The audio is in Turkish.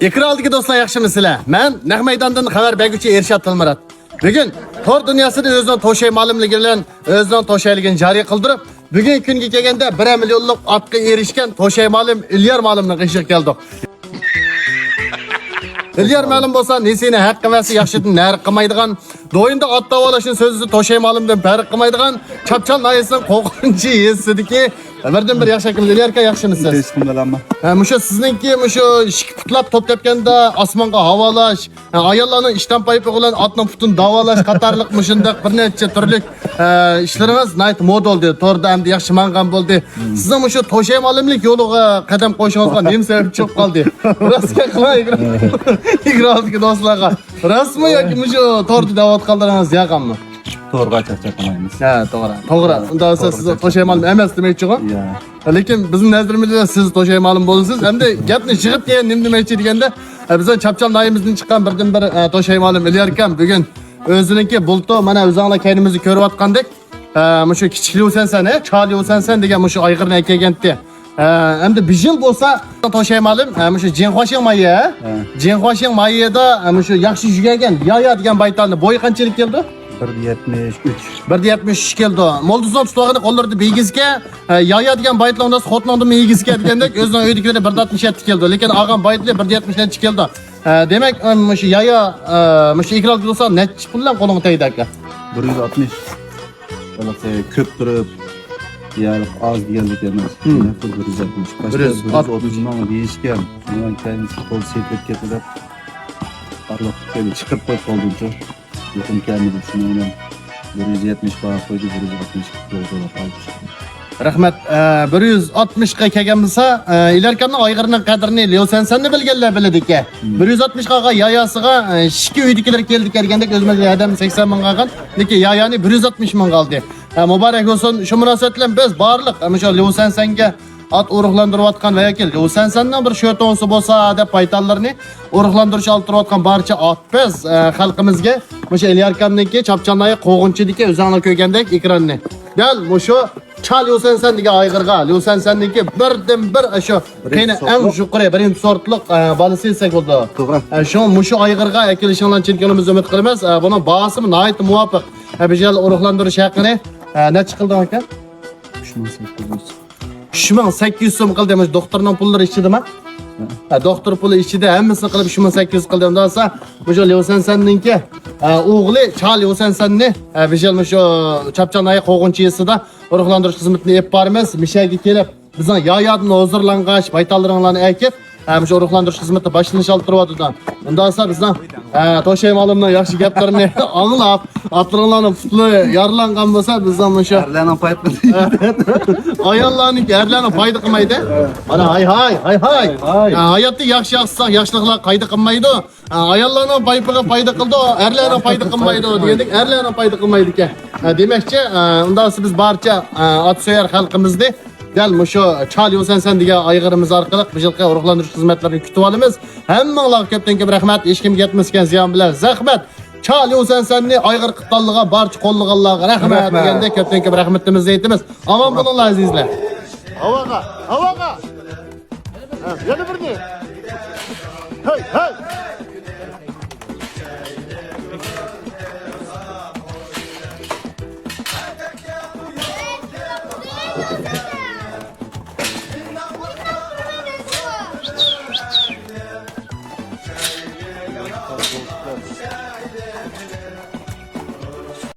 Ekrandagi do'stlar yaxshimisizlar? Men Naq maydondan xabar berguvchi Ershad Tilmurat. Bugun tor dunyosida o'zining to'shay ma'lumligi bilan o'zining to'shayligini joriy qildirib, bugun kunga kelganda 1 millionlik otga erishgan to'shay ma'lum Ilyar ma'lumni qishib keldik. Ilyar ma'lum bo'lsa, nesini haqqi vasi yaxshidan nari qilmaydigan, do'yinda ot davolashning so'zisi to'shay ma'lumdan farq qilmaydigan, chapchal noyisining qo'rqinchi yesidiki, birdan bir yaxshi akimiz Ilyar aka yaxshimisiz? Teşekkürler. Mushu sizningki mushu ishki putlab top tepganda osmonga havolash, ayollarning ishdan paypi bilan otning putini davolash qatorliq mushundaq bir necha turli ishlaringiz night mod oldi. To'g'rida ham yaxshi mangan bo'ldi. Sizning mushu to'shay ma'lumlik yo'liga qadam qo'yishingizga nima sabab chiqib qoldi? Rostga qilaylik. Igraldik do'stlarga. Rasmi yoki mushu to'g'ri da'vat qildiringiz yaqinmi? To'g'ri chaqchamaymiz. Ha, to'g'ri. To'g'ri. Unda siz to'shay ma'lum emas demoqchiman. Lekin bizning nazarimizda siz to'shay ma'lum bo'lasiz. Hamda gapni chiqib kelgan nima demoqchi deganda, bizning chapchal noyimizdan chiqqan birdan bir to'shay ma'lum Ilyar akam bugun o'ziniki bulto mana o'zinglar kaynimizni ko'rayotgandek, mushu kichikli o'sansan, chali o'sansan degan mushu ayg'irni kelganda. Hamda bir yil bo'lsa to'shay ma'lum mushu Jinxoshing mayi, Jinxoshing mayida mushu yaxshi jugagan yaya degan baytalni bo'yi qanchalik keldi? 1.73 keldi. Molduzon tutog'ini qo'llarida begizga yaya degan baytlarni xotnonda megizga degandek o'zining uydagilarga 1.67 keldi. Lekin og'am baytli 1.70 keldi. Demak, mushu yaya mushu ekran bo'lsa necha puldan qo'lingga tegdi aka? 160. Bo'lsa ko'p turib yarq az deganlik emas. 160. Başka 130 ming deyishgan. Shundan keyin qo'l sepib ketib arloq chiqib qoldi. Yakın kendisi şundan 170 para koydu, 160 dolar aldı. Rahmat, 160 ga kelgan bo'lsa, ilarkamning ayg'irining qadrini Lyosensanni bilganlar biladi-ki. 160 ga yayasiga ishki uydagilar keldi kelgandek o'zimizga adam 80 ming qolgan, lekin yayani 160 ming oldi. Muborak bo'lsin. Shu munosabat bilan biz barliq o'sha Lyosensanga at urug'lantirayotgan va yoki Lyosensondan bir sho'tonsi bo'lsa deb paytallarni urug'lantirish olib turayotgan barcha otpiz xalqimizga o'sha Ilyar akamniki chapchanlay qo'g'inchidiki o'zinglar ko'rgandek ekranni. Dal o'sha chal Lyosenson degan ayg'irga Lyosensonniki birdan bir shu qiyni eng yuqori birinchi sortliq balasi desak bo'ldi. Shu mushu ayg'irga akilishinglarni chekkanimizni umid qilamiz. Buni bahsi nihoyat muvofiq. Bijal urug'lantirish haqqini necha qildim aka? 3800 so'm qildimiz. Doktorning pullari ichidami? Doktor puli ichida hammasini qilib 3800 qildim. Desa, o'sha Lyosensonniki o'g'li Chal Lyosensonni bijal shu chapchanoy qo'g'inchiyasida urug'lantirish xizmatini olib boramiz. Mishaga kelib bizning yayadni hozirlangash baytallaringlarni aytib, shu urug'lantirish xizmati boshlanish olib turibdi. Undan so'ng bizning to'shay ma'lumlar yaxshi gaplarini anglab, atlarlarning futli yaralangan bo'lsa, bizning shu Erlerden payet mi? ayollarning erlarni foyda qilmaydi. Mana hay. Hayotda yaxshi yaxshisak, yaxshiliklar qayda qilmaydi. Ayollarning paypiga foyda qildi, erlarning foyda qilmaydi degandek, erlarning foyda qilmaydi ekan. Demakchi, undan so'ng biz barcha ot so'yar xalqimizni dal mushu Chal Lyosenson degan ayg'irimiz orqali bu yilgi urug'lantirish xizmatlarini kutib olamiz. Hammalarga ko'pdan-ko'p rahmat, hech kimga yetmasgan ziyon bilan zahmat. Chal Lyosensonni ayg'ir qittanligiga barcha qo'llaganlarga rahmat deganda ko'pdan-ko'p rahmatimizni aytamiz. Omon bo'linglar azizlar. Havoga. Yana birni. Hey.